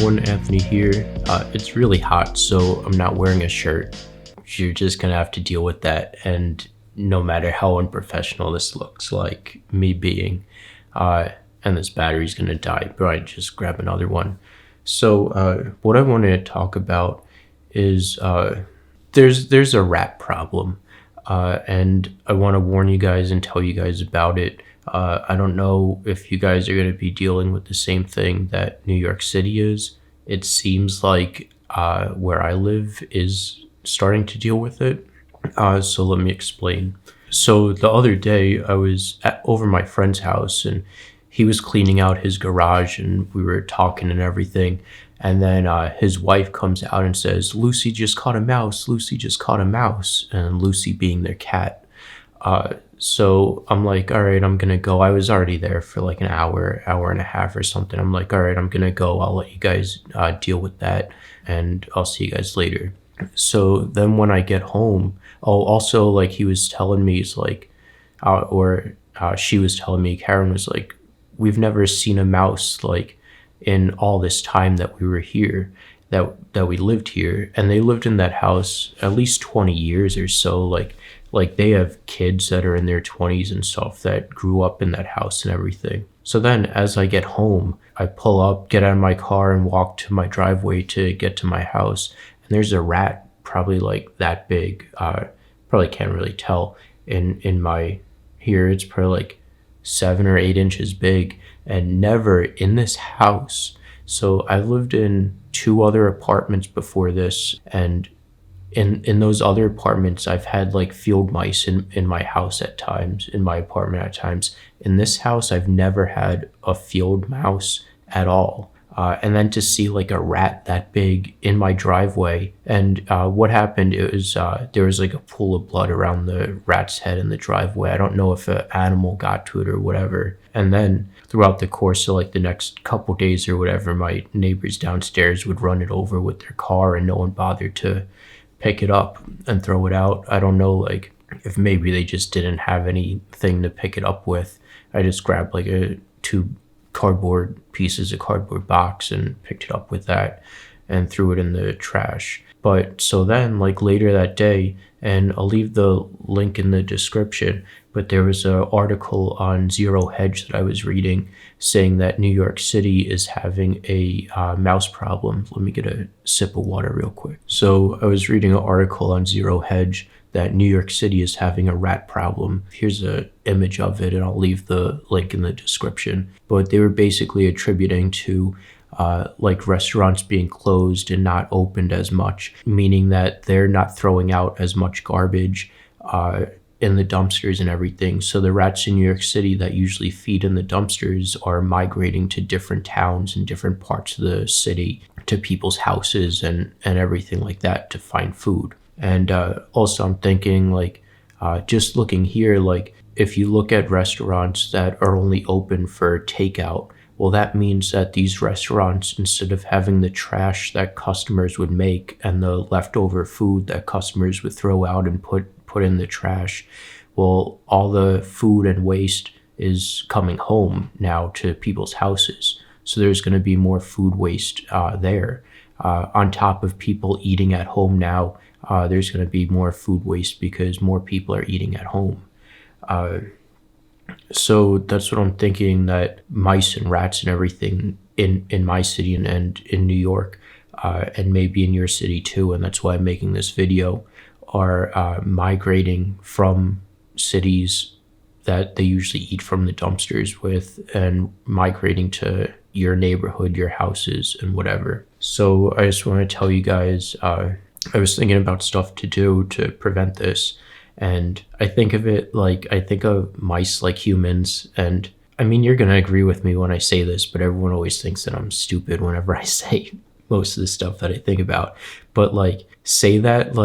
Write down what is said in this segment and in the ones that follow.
everyone, Anthony here. It's really hot, so I'm not wearing a shirt. You're just gonna have to deal with that, and no matter how unprofessional this looks, like me being, and this battery's gonna die, but I just grab another one. So what I wanted to talk about is there's a rat problem, and I want to warn you guys and tell you guys about it. I don't know if you guys are going to be dealing with the same thing that New York City is. It seems like where I live is starting to deal with it. So let me explain. So the other day I was over my friend's house and he was cleaning out his garage and we were talking and everything. And then his wife comes out and says, "Lucy just caught a mouse. Lucy just caught a mouse." And Lucy being their cat. So I'm like, all right, I'm going to go. I was already there for like an hour and a half or something. I'm like, all right, I'm going to go. I'll let you guys deal with that and I'll see you guys later. So then when I get home, also like he was telling me, he's like, she was telling me, Karen was like, we've never seen a mouse like in all this time that we were here, that we lived here. And they lived in that house at least 20 years or so. Like they have kids that are in their 20s and stuff that grew up in that house and everything. So then as I get home, I pull up, get out of my car and walk to my driveway to get to my house. And there's a rat probably like that big. Probably can't really tell in my here. It's probably like 7 or 8 inches big and never in this house. So I lived in 2 other apartments before this, and in those other apartments, I've had like field mice in my house at times, in my apartment at times. In this house, I've never had a field mouse at all. And then to see like a rat that big in my driveway. And what happened, it was there was like a pool of blood around the rat's head in the driveway. I don't know if an animal got to it or whatever. And then throughout the course of like the next couple days or whatever, my neighbors downstairs would run it over with their car and no one bothered to pick it up and throw it out. I don't know, like if maybe they just didn't have anything to pick it up with. I just grabbed like 2 cardboard pieces of cardboard box and picked it up with that and threw it in the trash. But so then like later that day, and I'll leave the link in the description, but there was an article on Zero Hedge that I was reading saying that New York City is having a mouse problem. Let me get a sip of water real quick. So I was reading an article on Zero Hedge that New York City is having a rat problem. Here's an image of it, and I'll leave the link in the description. But they were basically attributing to like restaurants being closed and not opened as much, meaning that they're not throwing out as much garbage in the dumpsters and everything. So the rats in New York City that usually feed in the dumpsters are migrating to different towns and different parts of the city, to people's houses and everything like that to find food. And also I'm thinking like just looking here, like if you look at restaurants that are only open for takeout, well, that means that these restaurants, instead of having the trash that customers would make and the leftover food that customers would throw out and put in the trash, well, all the food and waste is coming home now to people's houses. So there's going to be more food waste there. On top of people eating at home now, there's going to be more food waste because more people are eating at home. So that's what I'm thinking, that mice and rats and everything in my city and in New York, and maybe in your city too, and that's why I'm making this video, are migrating from cities that they usually eat from the dumpsters with and migrating to your neighborhood, your houses and whatever. So I just want to tell you guys, I was thinking about stuff to do to prevent this. And I think of it like, I think of mice like humans. And I mean, you're going to agree with me when I say this, but everyone always thinks that I'm stupid whenever I say most of the stuff that I think about. But like, say that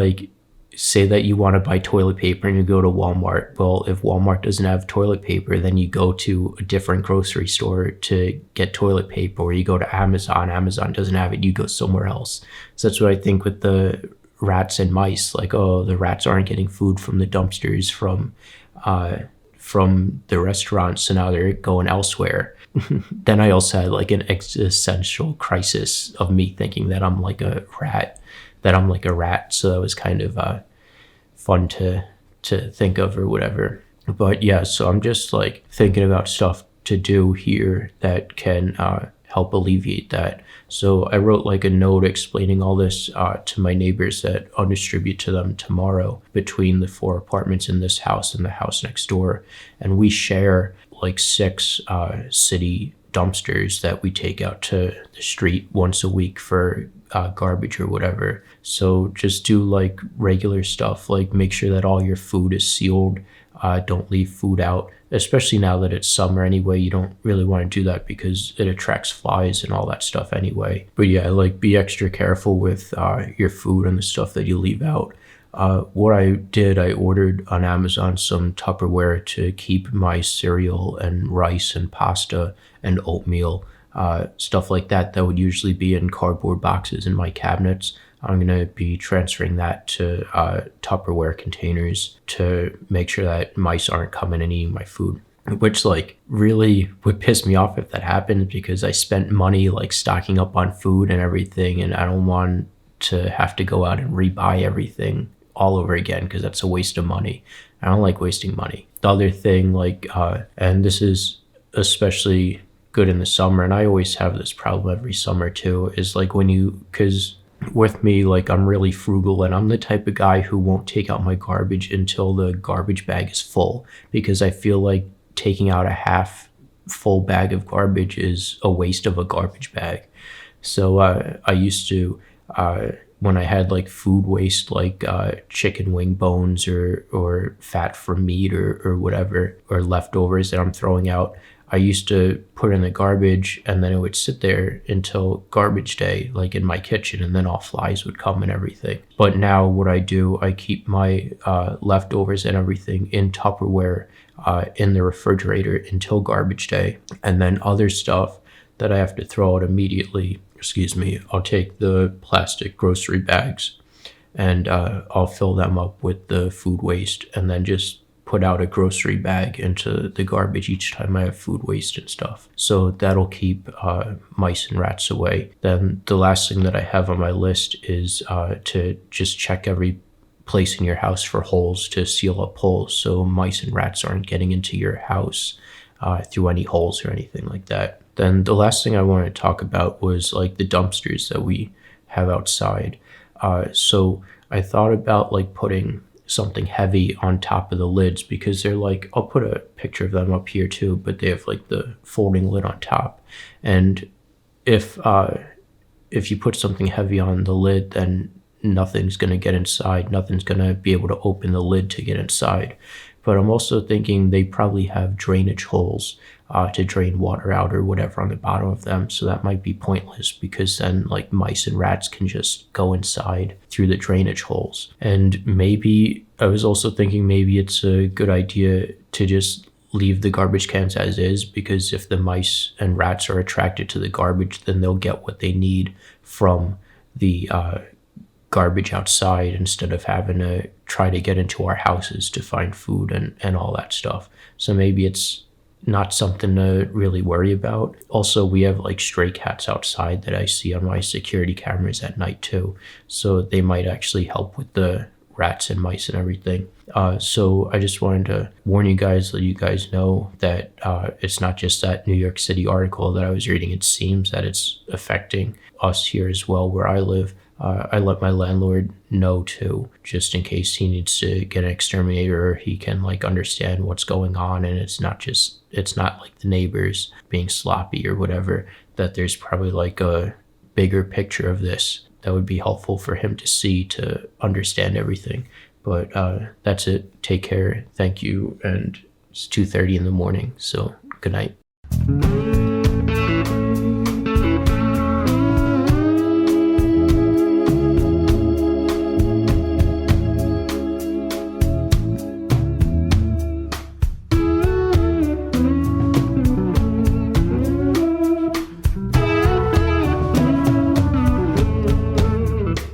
you want to buy toilet paper and you go to Walmart. Well, if Walmart doesn't have toilet paper, then you go to a different grocery store to get toilet paper, or you go to Amazon. Amazon doesn't have it, you go somewhere else. So that's what I think with the rats and mice. Like, oh, the rats aren't getting food from the dumpsters from the restaurants, so now they're going elsewhere. Then I also had like an existential crisis of me thinking that I'm like a rat. So that was kind of fun to think of or whatever. But yeah, so I'm just like thinking about stuff to do here that can help alleviate that. So I wrote like a note explaining all this to my neighbors that I'll distribute to them tomorrow between the 4 apartments in this house and the house next door. And we share like 6 city dumpsters that we take out to the street once a week for garbage or whatever. So just do like regular stuff, like make sure that all your food is sealed. Don't leave food out, especially now that it's summer anyway. You don't really want to do that because it attracts flies and all that stuff anyway. But yeah, like be extra careful with your food and the stuff that you leave out. What I did, I ordered on Amazon some Tupperware to keep my cereal and rice and pasta and oatmeal, stuff like that would usually be in cardboard boxes in my cabinets. I'm going to be transferring that to Tupperware containers to make sure that mice aren't coming and eating my food, which like really would piss me off if that happened, because I spent money like stocking up on food and everything, and I don't want to have to go out and rebuy everything all over again, because that's a waste of money. I don't like wasting money. The other thing, like, and this is especially good in the summer, and I always have this problem every summer too, is like because with me, like I'm really frugal, and I'm the type of guy who won't take out my garbage until the garbage bag is full, because I feel like taking out a half full bag of garbage is a waste of a garbage bag. So I used to, when I had like food waste, like chicken wing bones or fat from meat or whatever, or leftovers that I'm throwing out, I used to put in the garbage, and then it would sit there until garbage day, like in my kitchen, and then all flies would come and everything. But now what I do, I keep my leftovers and everything in Tupperware in the refrigerator until garbage day. And then other stuff that I have to throw out immediately, I'll take the plastic grocery bags and I'll fill them up with the food waste, and then just put out a grocery bag into the garbage each time I have food waste and stuff. So that'll keep mice and rats away. Then the last thing that I have on my list is to just check every place in your house for holes, to seal up holes so mice and rats aren't getting into your house through any holes or anything like that. Then the last thing I wanted to talk about was like the dumpsters that we have outside. So I thought about like putting something heavy on top of the lids, because they're like, I'll put a picture of them up here too, but they have like the folding lid on top. And if you put something heavy on the lid, then nothing's going to get inside. Nothing's going to be able to open the lid to get inside. But I'm also thinking they probably have drainage holes to drain water out or whatever on the bottom of them. So that might be pointless, because then like mice and rats can just go inside through the drainage holes. And maybe I was also thinking maybe it's a good idea to just leave the garbage cans as is, because if the mice and rats are attracted to the garbage, then they'll get what they need from the garbage outside, instead of having to try to get into our houses to find food and all that stuff. So maybe it's not something to really worry about. Also, we have like stray cats outside that I see on my security cameras at night too. So they might actually help with the rats and mice and everything. So I just wanted to warn you guys, let you guys know that it's not just that New York City article that I was reading. It seems that it's affecting us here as well where I live. I let my landlord know too, just in case he needs to get an exterminator, or he can like understand what's going on, and it's not like the neighbors being sloppy or whatever, that there's probably like a bigger picture of this that would be helpful for him to see, to understand everything. But that's it. Take care. Thank you. And it's 2:30 in the morning, so good night.